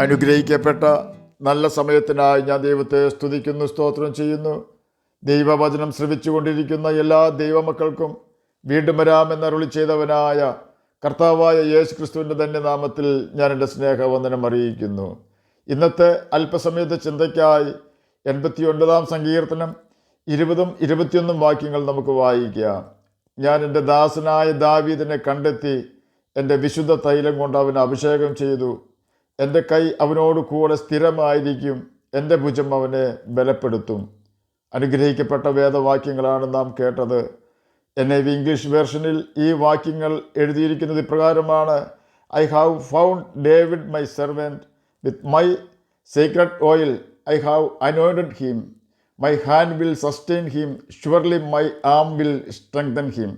അനുഗ്രഹിക്കപ്പെട്ട നല്ല സമയത്തിനായി ഞാൻ ദൈവത്തെ സ്തുതിക്കുന്നു, സ്തോത്രം ചെയ്യുന്നു. ദൈവവചനം ശ്രവിച്ചുകൊണ്ടിരിക്കുന്ന എല്ലാ ദൈവമക്കൾക്കും വീണ്ടും വരാമെന്ന് അരുളി ചെയ്തവനായ കർത്താവായ യേശു ക്രിസ്തുവിൻ്റെ തന്നെ നാമത്തിൽ ഞാൻ എൻ്റെ സ്നേഹവന്ദനം അറിയിക്കുന്നു. ഇന്നത്തെ അല്പസമയത്തെ ചിന്തയ്ക്കായി 89 സങ്കീർത്തനം 20-21 വാക്യങ്ങൾ നമുക്ക് വായിക്കാം. ഞാൻ എൻ്റെ ദാസനായ ദാവീദിനെ കണ്ടെത്തി എൻ്റെ വിശുദ്ധ തൈലം കൊണ്ട് അവന് അഭിഷേകം ചെയ്തു. എൻ്റെ കൈ അവനോട് കൂടെ സ്ഥിരമായിരിക്കും, എൻ്റെ ഭുജം അവനെ ബലപ്പെടുത്തും. അനുഗ്രഹിക്കപ്പെട്ട വേദവാക്യങ്ങളാണ് നാം കേട്ടത്. NIV ഇംഗ്ലീഷ് വേർഷനിൽ ഈ വാക്യങ്ങൾ എഴുതിയിരിക്കുന്നത് ഇപ്രകാരമാണ്: I have found David my servant, with my secret oil I have anointed him, my hand will sustain him, surely my arm will strengthen him.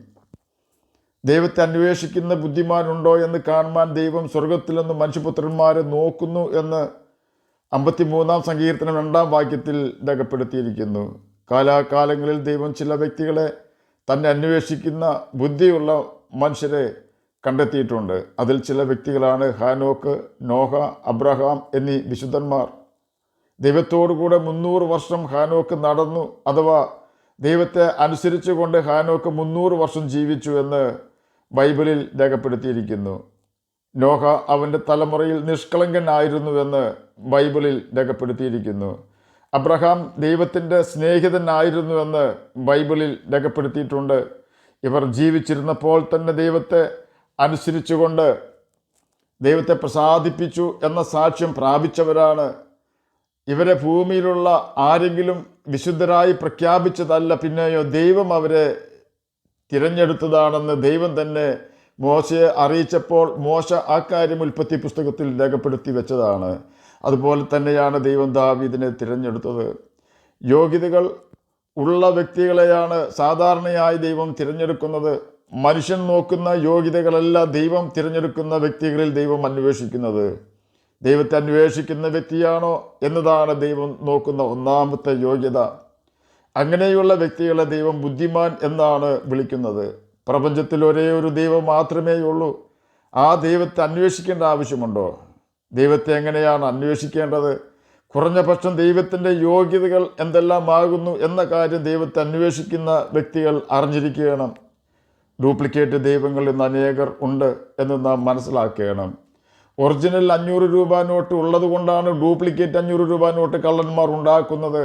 ദൈവത്തെ അന്വേഷിക്കുന്ന ബുദ്ധിമാനുണ്ടോ എന്ന് കാണുവാൻ ദൈവം സ്വർഗത്തിൽ നിന്ന് മനുഷ്യപുത്രന്മാരെ നോക്കുന്നു എന്ന് 53 സങ്കീർത്തനം 2 വാക്യത്തിൽ രേഖപ്പെടുത്തിയിരിക്കുന്നു. കാലാകാലങ്ങളിൽ ദൈവം ചില വ്യക്തികളെ തന്നെ അന്വേഷിക്കുന്ന ബുദ്ധിയുള്ള മനുഷ്യരെ കണ്ടെത്തിയിട്ടുണ്ട്. അതിൽ ചില വ്യക്തികളാണ് ഹാനോക്ക്, നോഹ, അബ്രഹാം എന്നീ വിശുദ്ധന്മാർ. ദൈവത്തോടുകൂടെ 300 വർഷം ഹാനോക്ക് നടന്നു, അഥവാ ദൈവത്തെ അനുസരിച്ചുകൊണ്ട് ഹാനോക്ക് 300 വർഷം ജീവിച്ചു എന്ന് ബൈബിളിൽ രേഖപ്പെടുത്തിയിരിക്കുന്നു. നോഹ അവൻ്റെ തലമുറയിൽ നിഷ്കളങ്കനായിരുന്നുവെന്ന് ബൈബിളിൽ രേഖപ്പെടുത്തിയിരിക്കുന്നു. അബ്രഹാം ദൈവത്തിൻ്റെ സ്നേഹിതനായിരുന്നുവെന്ന് ബൈബിളിൽ രേഖപ്പെടുത്തിയിട്ടുണ്ട്. ഇവർ ജീവിച്ചിരുന്നപ്പോൾ തന്നെ ദൈവത്തെ അനുസരിച്ചുകൊണ്ട് ദൈവത്തെ പ്രസാദിപ്പിച്ചു എന്ന സാക്ഷ്യം പ്രാപിച്ചവരാണ്. ഇവരെ ഭൂമിയിലുള്ള ആരെങ്കിലും വിശുദ്ധരായി പ്രഖ്യാപിച്ചതല്ല, പിന്നെയോ ദൈവം അവരെ തിരഞ്ഞെടുത്തതാണെന്ന് ദൈവം തന്നെ മോശയെ അറിയിച്ചപ്പോൾ മോശ ആ കാര്യം ഉൽപ്പത്തി പുസ്തകത്തിൽ രേഖപ്പെടുത്തി വെച്ചതാണ്. അതുപോലെ തന്നെയാണ് ദൈവം ദാവീദിനെ തിരഞ്ഞെടുത്തത്. യോഗ്യതകൾ ഉള്ള വ്യക്തികളെയാണ് സാധാരണയായി ദൈവം തിരഞ്ഞെടുക്കുന്നത്. മനുഷ്യൻ നോക്കുന്ന യോഗ്യതകളല്ല ദൈവം തിരഞ്ഞെടുക്കുന്ന വ്യക്തികളിൽ ദൈവം അന്വേഷിക്കുന്നത്. ദൈവത്തെ അന്വേഷിക്കുന്ന വ്യക്തിയാണോ എന്നതാണ് ദൈവം നോക്കുന്ന ഒന്നാമത്തെ യോഗ്യത. അങ്ങനെയുള്ള വ്യക്തികളെ ദൈവം ബുദ്ധിമാൻ എന്നാണ് വിളിക്കുന്നത്. പ്രപഞ്ചത്തിൽ ഒരേ ഒരു ദൈവം മാത്രമേ ഉള്ളൂ. ആ ദൈവത്തെ അന്വേഷിക്കേണ്ട ആവശ്യമുണ്ടോ? ദൈവത്തെ എങ്ങനെയാണ് അന്വേഷിക്കേണ്ടത്? കുറഞ്ഞ പക്ഷം ദൈവത്തിൻ്റെ യോഗ്യതകൾ എന്തെല്ലാമാകുന്നു എന്ന കാര്യം ദൈവത്തെ അന്വേഷിക്കുന്ന വ്യക്തികൾ അറിഞ്ഞിരിക്കണം. ഡ്യൂപ്ലിക്കേറ്റ് ദൈവങ്ങൾ ഇന്ന് അനേകർ ഉണ്ട് എന്ന് നാം മനസ്സിലാക്കണം. ഒറിജിനൽ 500 രൂപ നോട്ട് ഉള്ളത് കൊണ്ടാണ് ഡ്യൂപ്ലിക്കേറ്റ് 500 രൂപ നോട്ട് കള്ളന്മാർ ഉണ്ടാക്കുന്നത്.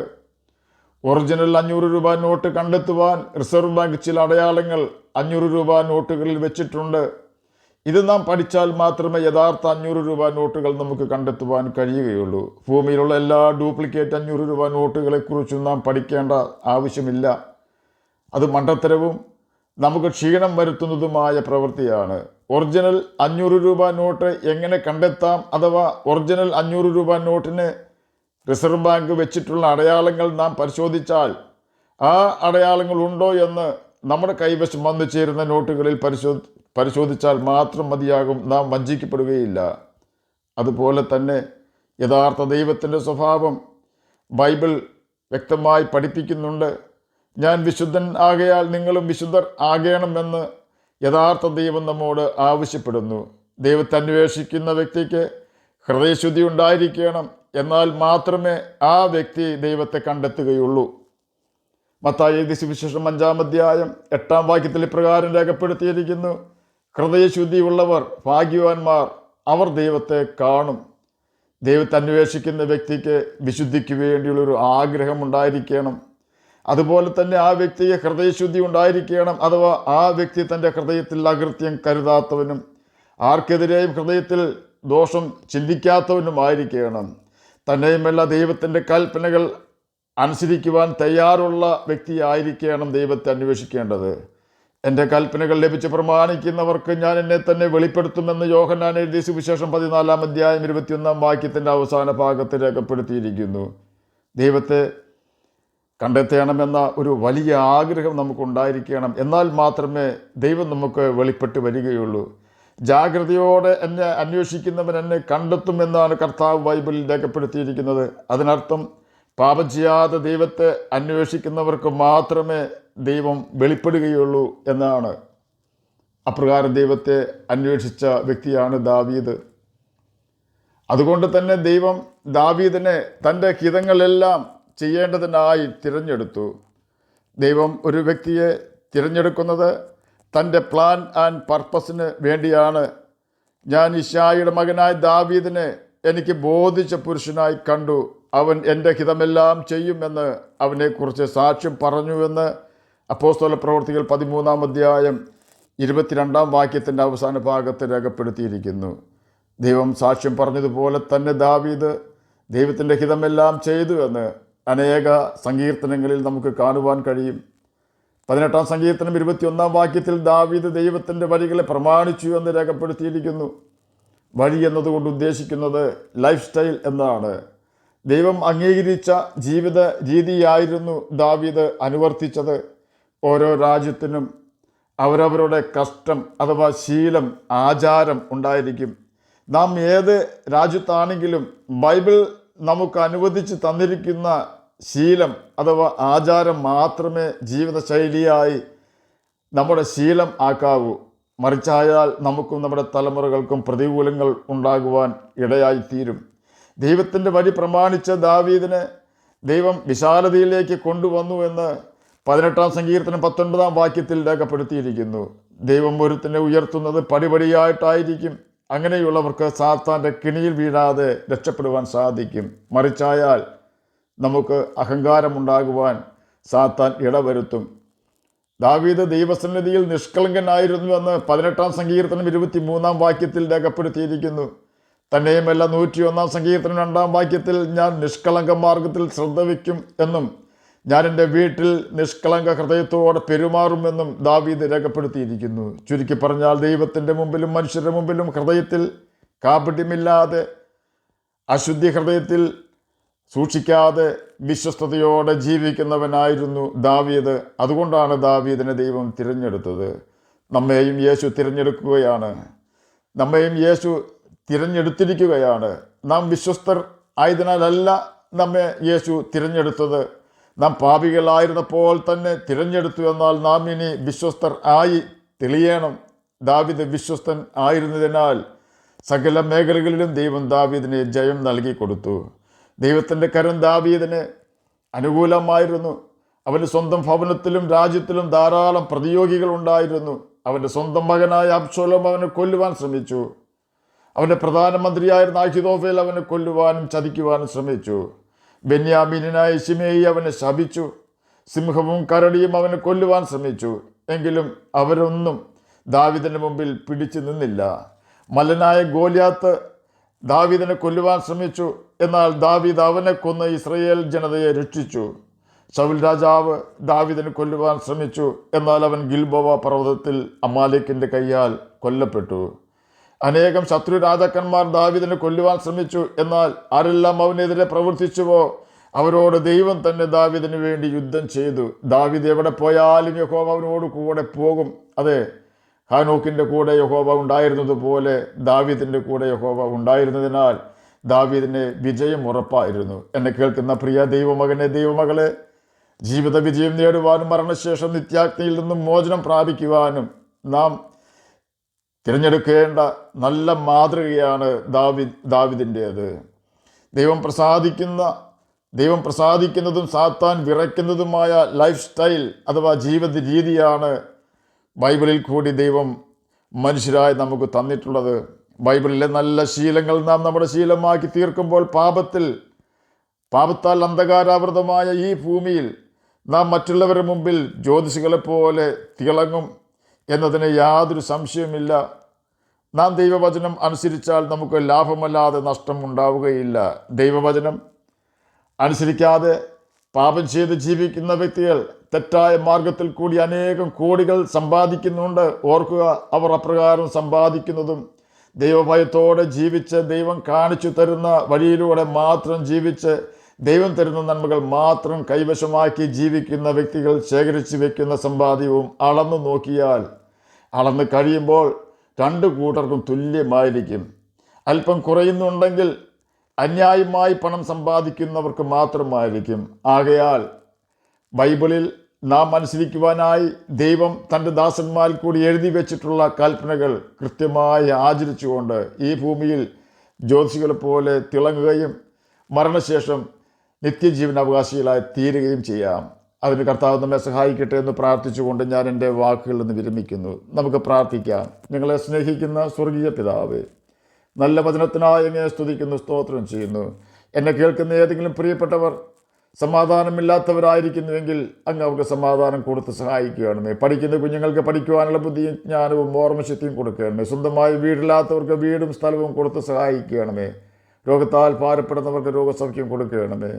ഒറിജിനൽ 500 രൂപ നോട്ട് കണ്ടെത്തുവാൻ റിസർവ് ബാങ്ക് ചില അടയാളങ്ങൾ 500 രൂപ നോട്ടുകളിൽ വെച്ചിട്ടുണ്ട്. ഇത് നാം പഠിച്ചാൽ മാത്രമേ യഥാർത്ഥ 500 രൂപ നോട്ടുകൾ നമുക്ക് കണ്ടെത്തുവാൻ കഴിയുകയുള്ളൂ. ഭൂമിയിലുള്ള എല്ലാ ഡ്യൂപ്ലിക്കേറ്റ് 500 രൂപ നോട്ടുകളെക്കുറിച്ചും നാം പഠിക്കേണ്ട ആവശ്യമില്ല. അത് മണ്ടത്തരവും നമുക്ക് ക്ഷീണം വരുത്തുന്നതുമായ പ്രവൃത്തിയാണ്. ഒറിജിനൽ 500 രൂപ നോട്ട് എങ്ങനെ കണ്ടെത്താം, അഥവാ ഒറിജിനൽ 500 രൂപ നോട്ടിന് റിസർവ് ബാങ്ക് വെച്ചിട്ടുള്ള അടയാളങ്ങൾ നാം പരിശോധിച്ചാൽ ആ അടയാളങ്ങൾ ഉണ്ടോ എന്ന് നമ്മുടെ കൈവശം വന്നു ചേരുന്ന നോട്ടുകളിൽ പരിശോധിച്ചാൽ മാത്രം മതിയാകും. നാം വഞ്ചിക്കപ്പെടുകയില്ല. അതുപോലെ തന്നെ യഥാർത്ഥ ദൈവത്തിൻ്റെ സ്വഭാവം ബൈബിൾ വ്യക്തമായി പഠിപ്പിക്കുന്നുണ്ട്. ഞാൻ വിശുദ്ധൻ ആകയാൽ നിങ്ങളും വിശുദ്ധർ ആകണമെന്ന് യഥാർത്ഥ ദൈവം നമ്മോട് ആവശ്യപ്പെടുന്നു. ദൈവത്തെ അന്വേഷിക്കുന്ന വ്യക്തിക്ക് ഹൃദയശുദ്ധി ഉണ്ടായിരിക്കണം. എന്നാൽ മാത്രമേ ആ വ്യക്തി ദൈവത്തെ കണ്ടെത്തുകയുള്ളൂ. മത്തായി എഴുതിയ സുവിശേഷം 5 അധ്യായം 8 വാക്യത്തിൽ ഇപ്രകാരം രേഖപ്പെടുത്തിയിരിക്കുന്നു: ഹൃദയശുദ്ധിയുള്ളവർ ഭാഗ്യവാന്മാർ, അവർ ദൈവത്തെ കാണും. ദൈവത്തെ അന്വേഷിക്കുന്ന വ്യക്തിക്ക് വിശുദ്ധിക്ക് വേണ്ടിയുള്ളൊരു ആഗ്രഹം ഉണ്ടായിരിക്കണം. അതുപോലെ തന്നെ ആ വ്യക്തിയെ ഹൃദയശുദ്ധി ഉണ്ടായിരിക്കണം. അഥവാ ആ വ്യക്തി തൻ്റെ ഹൃദയത്തിൽ അകൃത്യം കരുതാത്തവനും ആർക്കെതിരെയും ഹൃദയത്തിൽ ദോഷം ചിന്തിക്കാത്തവനുമായിരിക്കണം. തന്നെയുമല്ല ദൈവത്തിൻ്റെ കൽപ്പനകൾ അനുസരിക്കുവാൻ തയ്യാറുള്ള വ്യക്തിയായിരിക്കണം ദൈവത്തെ അന്വേഷിക്കേണ്ടത്. എൻ്റെ കൽപ്പനകൾ ലഭിച്ച് പ്രമാണിക്കുന്നവർക്ക് ഞാൻ എന്നെ തന്നെ വെളിപ്പെടുത്തുമെന്ന് യോഹന്നാൻ എഴുതിയ സുവിശേഷം 14 അധ്യായം 21 വാക്യത്തിൻ്റെ അവസാന ഭാഗത്ത് രേഖപ്പെടുത്തിയിരിക്കുന്നു. ദൈവത്തെ കണ്ടെത്തണമെന്ന ഒരു വലിയ ആഗ്രഹം നമുക്കുണ്ടായിരിക്കണം. എന്നാൽ മാത്രമേ ദൈവം നമുക്ക് വെളിപ്പെട്ട് വരികയുള്ളൂ. ജാഗ്രതയോടെ എന്നെ അന്വേഷിക്കുന്നവൻ എന്നെ കണ്ടെത്തുമെന്നാണ് കർത്താവ് ബൈബിളിൽ രേഖപ്പെടുത്തിയിരിക്കുന്നത്. അതിനർത്ഥം പാപം ചെയ്യാതെ ദൈവത്തെ അന്വേഷിക്കുന്നവർക്ക് മാത്രമേ ദൈവം വെളിപ്പെടുകയുള്ളൂ എന്നാണ്. അപ്രകാരം ദൈവത്തെ അന്വേഷിച്ച വ്യക്തിയാണ് ദാവീദ്. അതുകൊണ്ട് തന്നെ ദൈവം ദാവീദിനെ തൻ്റെ ഹിതങ്ങളെല്ലാം ചെയ്യേണ്ടതിനായി തിരഞ്ഞെടുത്തു. ദൈവം ഒരു വ്യക്തിയെ തിരഞ്ഞെടുക്കുന്നത് തൻ്റെ പ്ലാൻ ആൻഡ് പർപ്പസിന് വേണ്ടിയാണ്. ഞാൻ യിശ്ശായിയുടെ മകനായ ദാവീദിനെ എനിക്ക് ബോധിച്ച പുരുഷനായി കണ്ടു, അവൻ എൻ്റെ ഹിതമെല്ലാം ചെയ്യുമെന്ന് അവനെക്കുറിച്ച് സാക്ഷ്യം പറഞ്ഞുവെന്ന് അപ്പോസ്തല പ്രവൃത്തികൾ 13-ാം അധ്യായം 22-ാം വാക്യത്തിൻ്റെ അവസാന ഭാഗത്ത് രേഖപ്പെടുത്തിയിരിക്കുന്നു. ദൈവം സാക്ഷ്യം പറഞ്ഞതുപോലെ തന്നെ ദാവീദ് ദൈവത്തിൻ്റെ ഹിതമെല്ലാം ചെയ്തു എന്ന് അനേക സങ്കീർത്തനങ്ങളിൽ നമുക്ക് കാണുവാൻ കഴിയും. 18-ാം സങ്കീർത്തനം 21-ാം വാക്യത്തിൽ ദാവീദ് ദൈവത്തിൻ്റെ വഴികളെ പ്രമാണിച്ചു എന്ന് രേഖപ്പെടുത്തിയിരിക്കുന്നു. വഴി എന്നതുകൊണ്ട് ഉദ്ദേശിക്കുന്നത് ലൈഫ് സ്റ്റൈൽ എന്നാണ്. ദൈവം അംഗീകരിച്ച ജീവിത രീതിയായിരുന്നു ദാവീദ് അനുവർത്തിച്ചത്. ഓരോ രാജ്യത്തിനും അവരവരുടെ കസ്റ്റം അഥവാ ശീലം, ആചാരം ഉണ്ടായിരിക്കും. നാം ഏത് രാജ്യത്താണെങ്കിലും ബൈബിൾ നമുക്ക് അനുവദിച്ച് തന്നിരിക്കുന്ന ശീലം അഥവാ ആചാരം മാത്രമേ ജീവിതശൈലിയായി നമ്മുടെ ശീലം ആക്കാവൂ. മറിച്ചായാൽ നമുക്കും നമ്മുടെ തലമുറകൾക്കും പ്രതികൂലങ്ങൾ ഉണ്ടാകുവാൻ ഇടയായിത്തീരും. ദൈവത്തിൻ്റെ വഴി പ്രമാണിച്ച ദാവീദിനെ ദൈവം വിശാലതയിലേക്ക് കൊണ്ടുവന്നു എന്ന് 18-ാം സങ്കീർത്തനം 19-ാം വാക്യത്തിൽ രേഖപ്പെടുത്തിയിരിക്കുന്നു. ദൈവം ഒരുത്തിനെ ഉയർത്തുന്നത് പടിപടിയായിട്ടായിരിക്കും. അങ്ങനെയുള്ളവർക്ക് സാത്താൻ്റെ കിണിയിൽ വീഴാതെ രക്ഷപ്പെടുവാൻ സാധിക്കും. മറിച്ചായാൽ നമുക്ക് അഹങ്കാരമുണ്ടാകുവാൻ സാത്താൻ ഇടവരുത്തും. ദാവീദ് ദൈവസന്നിധിയിൽ നിഷ്കളങ്കനായിരുന്നുവെന്ന് 18-ാം സങ്കീർത്തനം 23-ാം വാക്യത്തിൽ രേഖപ്പെടുത്തിയിരിക്കുന്നു. തന്നെയുമല്ല 101-ാം സങ്കീർത്തനം 2-ാം വാക്യത്തിൽ ഞാൻ നിഷ്കളങ്ക മാർഗത്തിൽ ശ്രദ്ധ വയ്ക്കും എന്നും ഞാൻ എൻ്റെ വീട്ടിൽ നിഷ്കളങ്ക ഹൃദയത്തോടെ പെരുമാറുമെന്നും ദാവീദ് രേഖപ്പെടുത്തിയിരിക്കുന്നു. ചുരുക്കി പറഞ്ഞാൽ ദൈവത്തിൻ്റെ മുമ്പിലും മനുഷ്യരുടെ മുമ്പിലും ഹൃദയത്തിൽ കാപട്യമില്ലാതെ, അശുദ്ധി ഹൃദയത്തിൽ സൂക്ഷിക്കാതെ വിശ്വസ്തയോടെ ജീവിക്കുന്നവനായിരുന്നു ദാവീദ്. അതുകൊണ്ടാണ് ദാവീദിനെ ദൈവം തിരഞ്ഞെടുത്തത്. നമ്മെയും യേശു തിരഞ്ഞെടുക്കുകയാണ്. നമ്മെയും യേശു തിരഞ്ഞെടുത്തിരിക്കുകയാണ്. നാം വിശ്വസ്തർ ആയതിനാലല്ല നമ്മെ യേശു തിരഞ്ഞെടുത്തത്. നാം പാപികളായിരുന്നപ്പോൾ തന്നെ തിരഞ്ഞെടുത്തു. എന്നാൽ നാം ഇനി വിശ്വസ്തർ ആയി തെളിയണം. ദാവീദ് വിശ്വസ്തൻ ആയിരുന്നതിനാൽ സകല മേഖലകളിലും ദൈവം ദാവീദിന് ജയം നൽകി കൊടുത്തു. ദൈവത്തിൻ്റെ കരം ദാവീദിന് അനുകൂലമായിരുന്നു. അവൻ്റെ സ്വന്തം ഭവനത്തിലും രാജ്യത്തിലും ധാരാളം പ്രതിയോഗികൾ ഉണ്ടായിരുന്നു. അവൻ്റെ സ്വന്തം മകനായ അബ്ശലോം അവനെ കൊല്ലുവാൻ ശ്രമിച്ചു. അവൻ്റെ പ്രധാനമന്ത്രിയായിരുന്ന അഹീതോഫേൽ അവനെ കൊല്ലുവാനും ചതിക്കുവാനും ശ്രമിച്ചു. ബെന്യാമീനായ ശിമെയി അവനെ ശപിച്ചു. സിംഹവും കരടിയും അവനെ കൊല്ലുവാൻ ശ്രമിച്ചു. എങ്കിലും അവരൊന്നും ദാവീദിൻ്റെ മുമ്പിൽ പിടിച്ചു നിന്നില്ല. മല്ലനായ ഗോലിയാത്ത് ദാവീദിനെ കൊല്ലുവാൻ ശ്രമിച്ചു. എന്നാൽ ദാവീദ് അവനെ കൊന്ന് ഇസ്രയേൽ ജനതയെ രക്ഷിച്ചു. ശൗൽ രാജാവ് ദാവീദിനെ കൊല്ലുവാൻ ശ്രമിച്ചു. എന്നാൽ അവൻ ഗിൽബോവ പർവ്വതത്തിൽ അമാലേക്കിൻ്റെ കയ്യാൽ കൊല്ലപ്പെട്ടു. അനേകം ശത്രു രാജാക്കന്മാർ ദാവീദിനെ കൊല്ലുവാൻ ശ്രമിച്ചു. എന്നാൽ ആരെല്ലാം അവനെതിരെ പ്രവർത്തിച്ചുവോ അവരോട് ദൈവം തന്നെ ദാവീദിന് വേണ്ടി യുദ്ധം ചെയ്തു. ദാവീദ് എവിടെ പോയാലും യഹോവ അവനോട് കൂടെ പോകും. അതെ, ഹാനോക്കിൻ്റെ കൂടെ യഹോവ ഉണ്ടായിരുന്നതുപോലെ ദാവീദിൻ്റെ കൂടെ യഹോവ ഉണ്ടായിരുന്നതിനാൽ ദാവീദിന് വിജയം ഉറപ്പായിരുന്നു. എന്നെ കേൾക്കുന്ന പ്രിയ ദൈവമകനെ, ദൈവമകളെ, ജീവിത വിജയം നേടുവാനും മരണശേഷം നിത്യാഗ്നിയിൽ നിന്നും മോചനം പ്രാപിക്കുവാനും നാം തിരഞ്ഞെടുക്കേണ്ട നല്ല മാതൃകയാണ് ദാവീദിൻ്റേത്. ദൈവം പ്രസാദിക്കുന്നതും സാത്താൻ വിറയ്ക്കുന്നതുമായ ലൈഫ് സ്റ്റൈൽ അഥവാ ജീവിത രീതിയാണ് ബൈബിളിൽ കൂടി ദൈവം മനുഷ്യരായി നമുക്ക് തന്നിട്ടുള്ളത്. ബൈബിളിലെ നല്ല ശീലങ്ങൾ നാം നമ്മുടെ ശീലമാക്കി തീർക്കുമ്പോൾ പാപത്താൽ അന്ധകാരാവൃതമായ ഈ ഭൂമിയിൽ നാം മറ്റുള്ളവരുടെ മുമ്പിൽ ജ്യോതിഷികളെപ്പോലെ തിളങ്ങും എന്നതിന് യാതൊരു സംശയവുമില്ല. നാം ദൈവവചനം അനുസരിച്ചാൽ നമുക്ക് ലാഭമല്ലാതെ നഷ്ടം ഉണ്ടാവുകയില്ല. ദൈവവചനം അനുസരിക്കാതെ പാപം ചെയ്ത് ജീവിക്കുന്ന വ്യക്തികൾ തെറ്റായ മാർഗത്തിൽ കൂടി അനേകം കോടികൾ സമ്പാദിക്കുന്നുണ്ട്. ഓർക്കുക, അവർ അപ്രകാരം സമ്പാദിക്കുന്നതും ദൈവഭയത്തോടെ ജീവിച്ച് ദൈവം കാണിച്ചു തരുന്ന വഴിയിലൂടെ മാത്രം ജീവിച്ച് ദൈവം തരുന്ന നന്മകൾ മാത്രം കൈവശമാക്കി ജീവിക്കുന്ന വ്യക്തികൾ ശേഖരിച്ചു വയ്ക്കുന്ന സമ്പാദ്യവും അളന്നു നോക്കിയാൽ അളന്ന് കഴിയുമ്പോൾ രണ്ടു കൂട്ടർക്കും തുല്യമായിരിക്കും. അല്പം കുറയുന്നുണ്ടെങ്കിൽ അന്യായമായി പണം സമ്പാദിക്കുന്നവർക്ക് മാത്രമായിരിക്കും. ആകയാൽ ബൈബിളിൽ നാം അനുസരിക്കുവാനായി ദൈവം തൻ്റെ ദാസന്മാരിൽ കൂടി എഴുതി വെച്ചിട്ടുള്ള കൽപ്പനകൾ കൃത്യമായി ആചരിച്ചുകൊണ്ട് ഈ ഭൂമിയിൽ ജ്യോതിഷികളെ പോലെ തിളങ്ങുകയും മരണശേഷം നിത്യജീവൻ അവകാശികളായി തീരുകയും ചെയ്യാം. അതിന് കർത്താവ് നമ്മെ സഹായിക്കട്ടെ എന്ന് പ്രാർത്ഥിച്ചുകൊണ്ട് ഞാൻ എൻ്റെ വാക്കുകളിൽ നിന്ന് വിരമിക്കുന്നു. നമുക്ക് പ്രാർത്ഥിക്കാം. നിങ്ങളെ സ്നേഹിക്കുന്ന സ്വർഗീയ പിതാവേ, നല്ല വചനത്തിനായി അങ്ങയെ സ്തുതിക്കുന്നു, സ്തോത്രം ചെയ്യുന്നു. എന്നെ കേൾക്കുന്ന ഏതെങ്കിലും പ്രിയപ്പെട്ടവർ സമാധാനമില്ലാത്തവരായിരിക്കുന്നുവെങ്കിൽ അങ്ങ് അവർക്ക് സമാധാനം കൊടുത്ത് സഹായിക്കുകയാണമേ. പഠിക്കുന്ന കുഞ്ഞുങ്ങൾക്ക് പഠിക്കുവാനുള്ള ബുദ്ധിയും ജ്ഞാനവും ഓർമ്മശക്തിയും കൊടുക്കുകയാണമേ. സ്വന്തമായി വീടില്ലാത്തവർക്ക് വീടും സ്ഥലവും കൊടുത്ത് സഹായിക്കുകയാണമേ. രോഗത്താൽ ഭാരപ്പെടുന്നവർക്ക് രോഗസൗഖ്യം കൊടുക്കുകയാണമേ.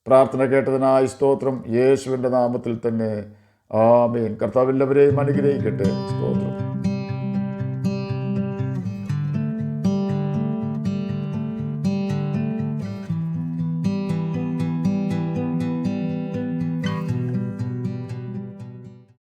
പ്രാർത്ഥന കേട്ടതിനായി സ്തോത്രം. യേശുവിൻ്റെ നാമത്തിൽ തന്നെ ആമേൻ. കർത്താവ് എല്ലാവരെയും അനുഗ്രഹിക്കട്ടെ. സ്തോത്രം.